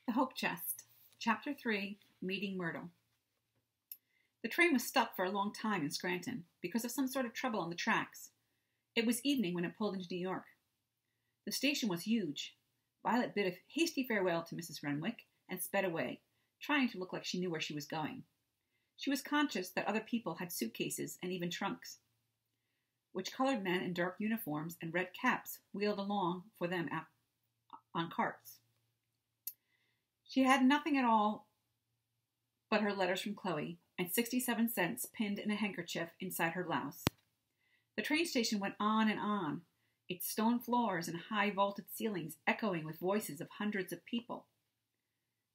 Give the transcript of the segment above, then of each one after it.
The Hope Chest, Chapter 3, Meeting Myrtle. The train was stuck for a long time in Scranton because of some sort of trouble on the tracks. It was evening when it pulled into New York. The station was huge. Violet bid a hasty farewell to Mrs. Renwick and sped away, trying to look like she knew where she was going. She was conscious that other people had suitcases and even trunks, which colored men in dark uniforms and red caps wheeled along for them on carts. She had nothing at all but her letters from Chloe and 67 cents pinned in a handkerchief inside her blouse. The train station went on and on, its stone floors and high vaulted ceilings echoing with voices of hundreds of people.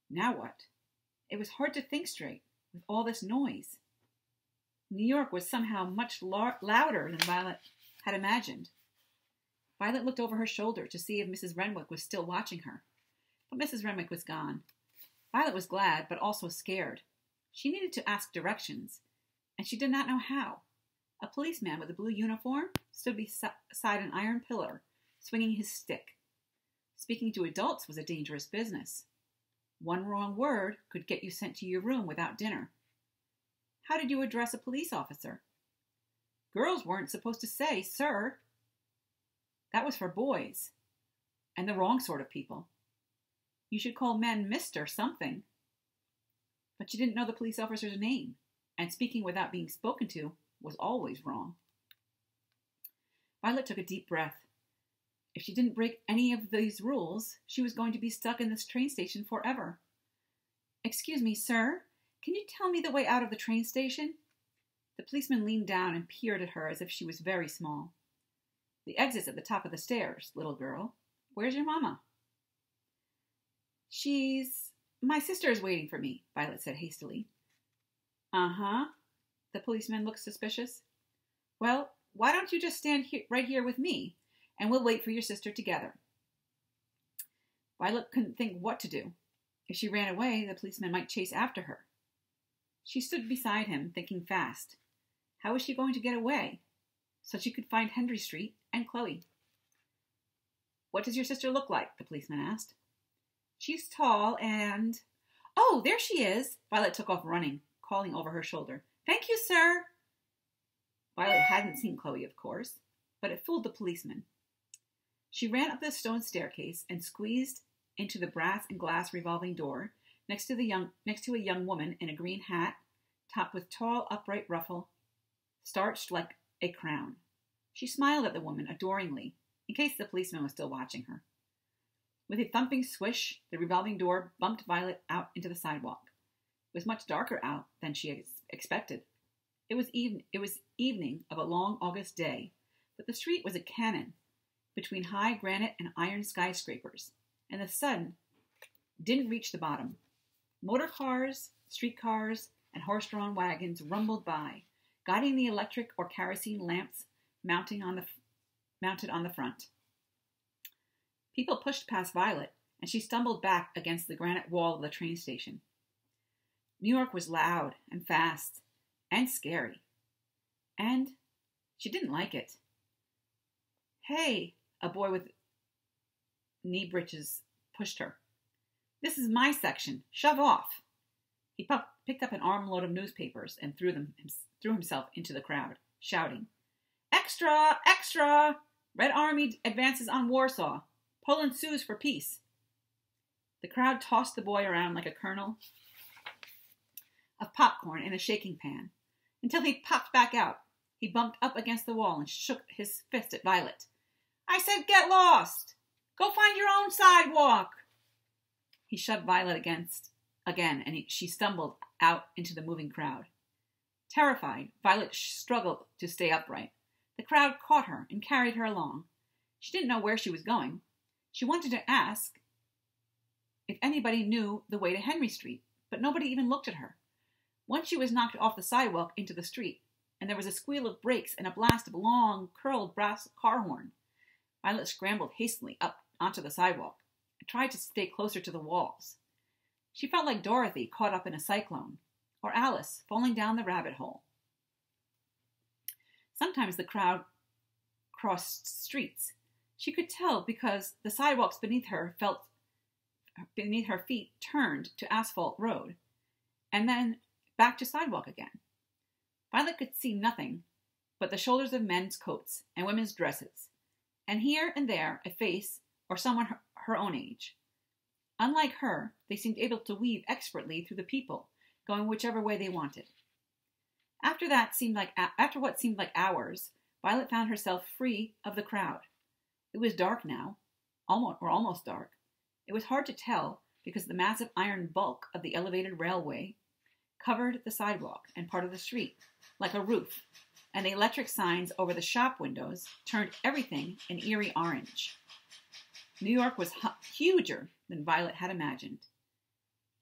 Now what? It was hard to think straight with all this noise. New York was somehow much louder than Violet had imagined. Violet looked over her shoulder to see if Mrs. Renwick was still watching her, but Mrs. Renwick was gone. Violet was glad, but also scared. She needed to ask directions, and she did not know how. A policeman with a blue uniform stood beside an iron pillar, swinging his stick. Speaking to adults was a dangerous business. One wrong word could get you sent to your room without dinner. How did you address a police officer? Girls weren't supposed to say, "Sir." That was for boys, and the wrong sort of people. You should call men Mr. something. But she didn't know the police officer's name, and speaking without being spoken to was always wrong. Violet took a deep breath. If she didn't break any of these rules, she was going to be stuck in this train station forever. "Excuse me, sir, can you tell me the way out of the train station?" The policeman leaned down and peered at her as if she was very small. "The exit's at the top of the stairs, little girl. Where's your mama?" My sister is waiting for me," Violet said hastily. "Uh-huh." The policeman looked suspicious. "Well, why don't you just stand right here with me, and we'll wait for your sister together." Violet couldn't think what to do. If she ran away, the policeman might chase after her. She stood beside him, thinking fast. How was she going to get away, so she could find Henry Street and Chloe? "What does your sister look like?" the policeman asked. "She's tall and—" "Oh, there she is!" Violet took off running, calling over her shoulder. "Thank you, sir!" Violet hadn't seen Chloe, of course, but it fooled the policeman. She ran up the stone staircase and squeezed into the brass and glass revolving door next to a young woman in a green hat, topped with tall, upright ruffle, starched like a crown. She smiled at the woman adoringly, in case the policeman was still watching her. With a thumping swish, the revolving door bumped Violet out into the sidewalk. It was much darker out than she had expected. It was evening of a long August day, but the street was a cannon between high granite and iron skyscrapers, and the sun didn't reach the bottom. Motor cars, streetcars, and horse-drawn wagons rumbled by, guiding the electric or kerosene lamps mounted on the front. People pushed past Violet, and she stumbled back against the granite wall of the train station. New York was loud and fast and scary, and she didn't like it. "Hey," a boy with knee breeches pushed her. "This is my section. Shove off." He picked up an armload of newspapers and threw himself into the crowd, shouting, "Extra! Extra! Red Army advances on Warsaw. Poland sues for peace." The crowd tossed the boy around like a kernel of popcorn in a shaking pan, until he popped back out. He bumped up against the wall and shook his fist at Violet. "I said get lost! Go find your own sidewalk!" He shoved Violet again, and she stumbled out into the moving crowd. Terrified, Violet struggled to stay upright. The crowd caught her and carried her along. She didn't know where she was going. She wanted to ask if anybody knew the way to Henry Street, but nobody even looked at her. Once she was knocked off the sidewalk into the street, and there was a squeal of brakes and a blast of long, curled brass car horn. Violet scrambled hastily up onto the sidewalk and tried to stay closer to the walls. She felt like Dorothy caught up in a cyclone, or Alice falling down the rabbit hole. Sometimes the crowd crossed streets. She could tell because the sidewalks beneath her beneath her feet turned to asphalt road, and then back to sidewalk again. Violet could see nothing but the shoulders of men's coats and women's dresses, and here and there a face or someone her own age. Unlike her, they seemed able to weave expertly through the people, going whichever way they wanted. After what seemed like hours, Violet found herself free of the crowd. It was dark now, almost dark. It was hard to tell because the massive iron bulk of the elevated railway covered the sidewalk and part of the street like a roof, and the electric signs over the shop windows turned everything an eerie orange. New York was huger than Violet had imagined.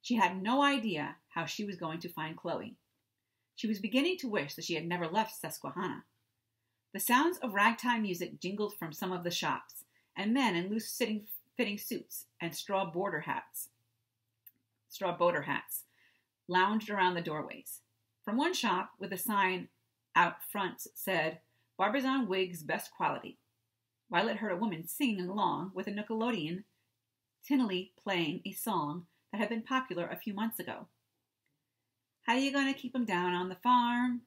She had no idea how she was going to find Chloe. She was beginning to wish that she had never left Susquehanna. The sounds of ragtime music jingled from some of the shops, and men in loose-fitting suits and straw boater hats lounged around the doorways. From one shop, with a sign out front said, "Barbizon wigs, best quality," Violet heard a woman singing along with a Nickelodeon tinnily playing a song that had been popular a few months ago. How you gonna keep 'em down on the farm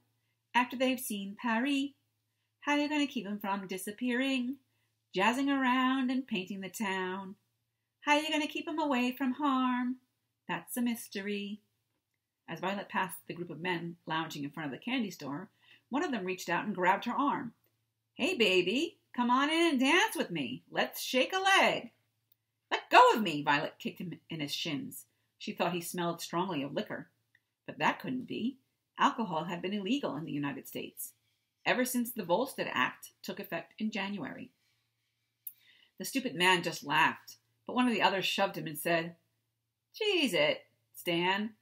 after they've seen Paris? How you gonna keep 'em from disappearing, jazzing around and painting the town? How you gonna keep 'em away from harm? That's a mystery. As Violet passed the group of men lounging in front of the candy store, one of them reached out and grabbed her arm. "Hey, baby, come on in and dance with me. Let's shake a leg." "Let go of me!" Violet kicked him in his shins. She thought he smelled strongly of liquor. But that couldn't be. Alcohol had been illegal in the United States ever since the Volstead Act took effect in January. The stupid man just laughed, but one of the others shoved him and said, "Geez it, Stan.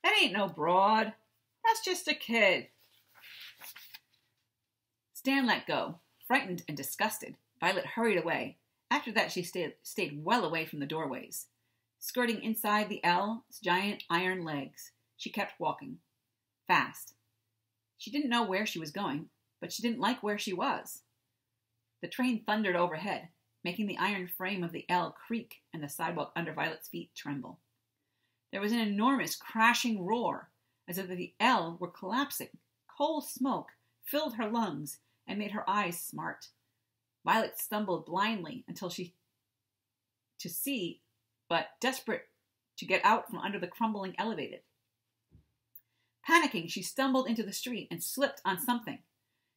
That ain't no broad. That's just a kid." Stan let go. Frightened and disgusted, Violet hurried away. After that, she stayed well away from the doorways. Skirting inside the L's giant iron legs, she kept walking. Fast. She didn't know where she was going, but she didn't like where she was. The train thundered overhead, making the iron frame of the L creak and the sidewalk under Violet's feet tremble. There was an enormous crashing roar, as if the L were collapsing. Coal smoke filled her lungs and made her eyes smart. Violet stumbled blindly until to see, but desperate to get out from under the crumbling elevated. Panicking, she stumbled into the street and slipped on something.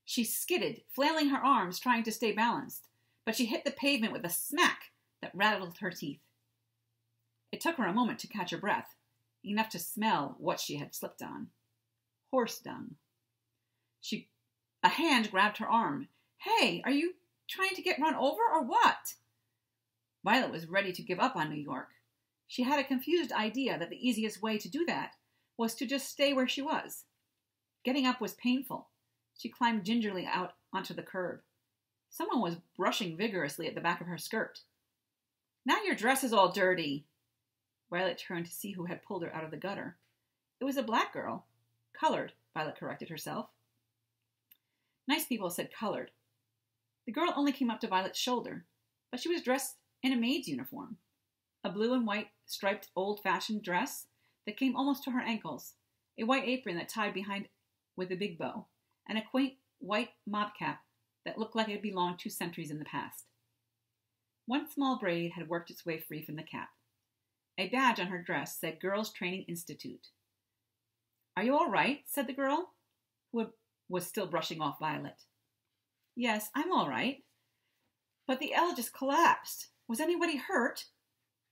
She skidded, flailing her arms, trying to stay balanced, but she hit the pavement with a smack that rattled her teeth. It took her a moment to catch her breath, enough to smell what she had slipped on. Horse dung. A hand grabbed her arm. "Hey, are you trying to get run over or what?" Violet was ready to give up on New York. She had a confused idea that the easiest way to do that was to just stay where she was. Getting up was painful. She climbed gingerly out onto the curb. Someone was brushing vigorously at the back of her skirt. "Now your dress is all dirty." Violet turned to see who had pulled her out of the gutter. It was a black girl. Colored, Violet corrected herself. Nice people said colored. The girl only came up to Violet's shoulder, but she was dressed in a maid's uniform. A blue and white striped old-fashioned dress that came almost to her ankles, a white apron that tied behind with a big bow, and a quaint white mob cap that looked like it belonged 2 centuries in the past. One small braid had worked its way free from the cap. A badge on her dress said Girls Training Institute. "Are you all right?" said the girl, who was still brushing off Violet. "Yes, I'm all right. But the L just collapsed. Was anybody hurt?"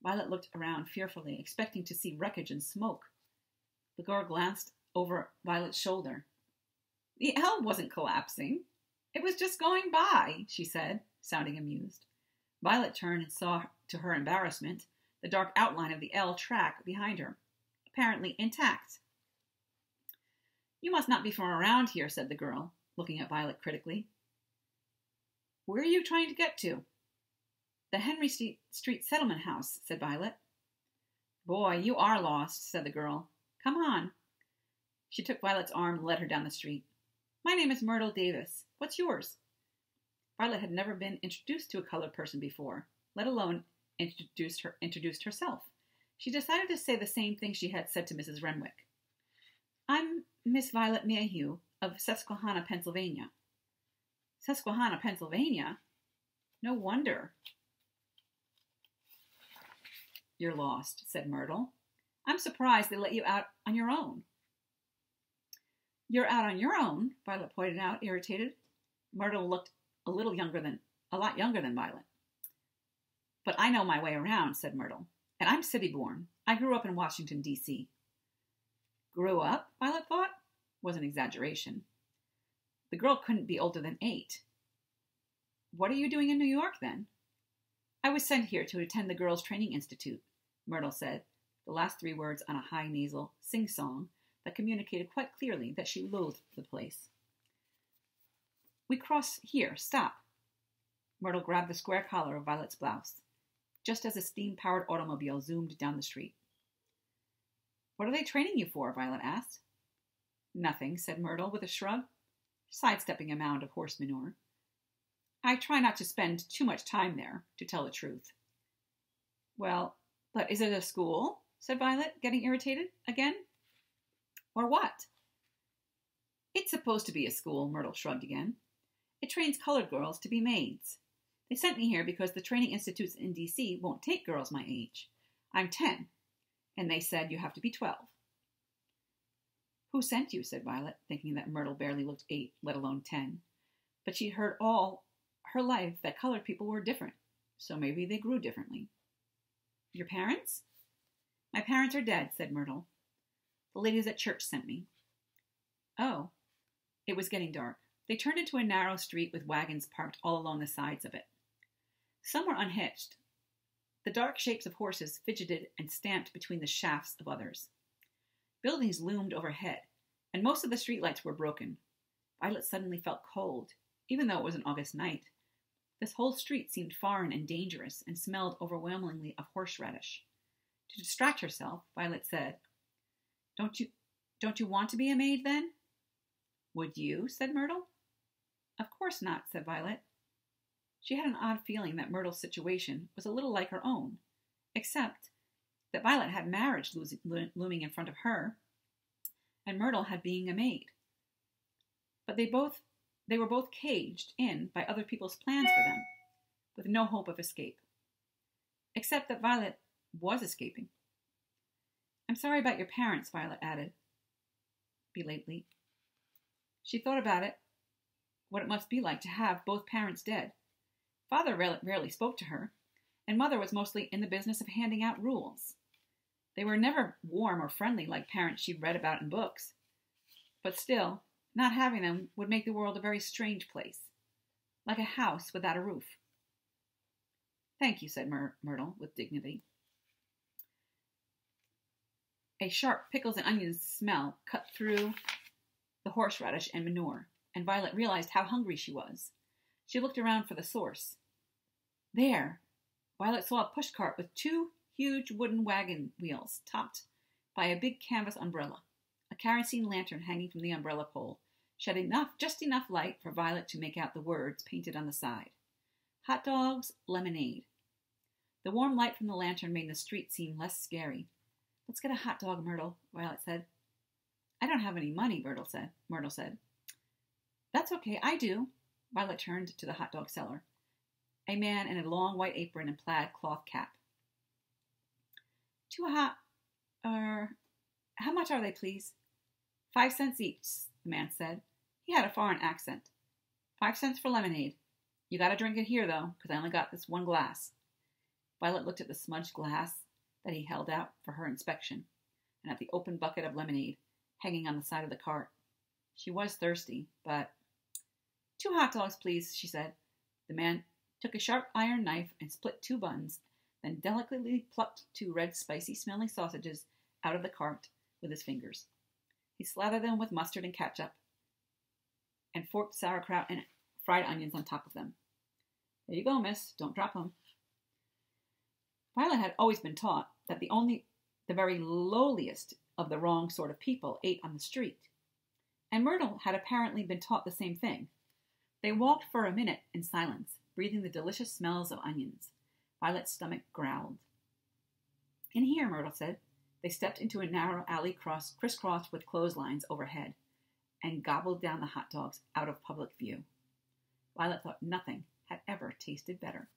Violet looked around fearfully, expecting to see wreckage and smoke. The girl glanced over Violet's shoulder. "The L wasn't collapsing. It was just going by," she said, sounding amused. Violet turned and saw, to her embarrassment, the dark outline of the L track behind her, apparently intact. "You must not be from around here," said the girl, looking at Violet critically. "Where are you trying to get to?" "The Henry Street Settlement House," said Violet. "Boy, you are lost," said the girl. "Come on." She took Violet's arm and led her down the street. "My name is Myrtle Davis. What's yours?" Violet had never been introduced to a colored person before, let alone introduced herself. She decided to say the same thing she had said to Mrs. Renwick. I'm Miss Violet Mayhew of Susquehanna, Pennsylvania. Susquehanna, Pennsylvania? No wonder you're lost, said Myrtle. I'm surprised they let you out on your own. You're out on your own, Violet pointed out, irritated. Myrtle looked a lot younger than Violet. But I know my way around, said Myrtle. And I'm city-born. I grew up in Washington, D.C. Grew up, Violet thought? Was an exaggeration. The girl couldn't be older than 8. What are you doing in New York, then? I was sent here to attend the Girls' Training Institute, Myrtle said, the last 3 words on a high nasal sing-song that communicated quite clearly that she loathed the place. We cross here. Stop. Myrtle grabbed the square collar of Violet's blouse, just as a steam-powered automobile zoomed down the street. What are they training you for? Violet asked. Nothing, said Myrtle with a shrug, sidestepping a mound of horse manure. I try not to spend too much time there, to tell the truth. Well, but is it a school? Said Violet, getting irritated again. Or what? It's supposed to be a school, Myrtle shrugged again. It trains colored girls to be maids. They sent me here because the training institutes in D.C. won't take girls my age. I'm 10, and they said you have to be 12. Who sent you? Said Violet, thinking that Myrtle barely looked 8, let alone 10. But she'd heard all her life that colored people were different, so maybe they grew differently. Your parents? My parents are dead, said Myrtle. The ladies at church sent me. Oh. It was getting dark. They turned into a narrow street with wagons parked all along the sides of it. Some were unhitched. The dark shapes of horses fidgeted and stamped between the shafts of others. Buildings loomed overhead, and most of the streetlights were broken. Violet suddenly felt cold, even though it was an August night. This whole street seemed foreign and dangerous and smelled overwhelmingly of horseradish. To distract herself, Violet said, Don't you want to be a maid, then? Would you? Said Myrtle. Of course not, said Violet. She had an odd feeling that Myrtle's situation was a little like her own, except that Violet had marriage looming in front of her, and Myrtle had being a maid. But they were both caged in by other people's plans for them, with no hope of escape. Except that Violet was escaping. I'm sorry about your parents, Violet added, belatedly. She thought about it, what it must be like to have both parents dead. Father rarely spoke to her, and Mother was mostly in the business of handing out rules. They were never warm or friendly like parents she'd read about in books. But still, not having them would make the world a very strange place, like a house without a roof. Thank you, said Myrtle with dignity. A sharp pickles and onions smell cut through the horseradish and manure, and Violet realized how hungry she was. She looked around for the source. There! Violet saw a pushcart with 2 huge wooden wagon wheels topped by a big canvas umbrella. A kerosene lantern hanging from the umbrella pole shed just enough light for Violet to make out the words painted on the side. Hot dogs, lemonade. The warm light from the lantern made the street seem less scary. Let's get a hot dog, Myrtle, Violet said. I don't have any money, Myrtle said. That's okay, I do. Violet turned to the hot dog seller, a man in a long white apron and plaid cloth cap. How much are they, please? 5 cents each, the man said. He had a foreign accent. 5 cents for lemonade. You gotta drink it here, though, because I only got this 1 glass. Violet looked at the smudged glass that he held out for her inspection, and at the open bucket of lemonade hanging on the side of the cart. She was thirsty, but... 2 hot dogs, please, she said. The man took a sharp iron knife and split 2 buns, then delicately plucked 2 red, spicy-smelling sausages out of the cart with his fingers. He slathered them with mustard and ketchup, and forked sauerkraut and fried onions on top of them. There you go, miss. Don't drop them. Violet had always been taught that the very lowliest of the wrong sort of people ate on the street, and Myrtle had apparently been taught the same thing. They walked for a minute in silence, breathing the delicious smells of onions. Violet's stomach growled. In here, Myrtle said. They stepped into a narrow alley crisscrossed with clotheslines overhead and gobbled down the hot dogs out of public view. Violet thought nothing had ever tasted better.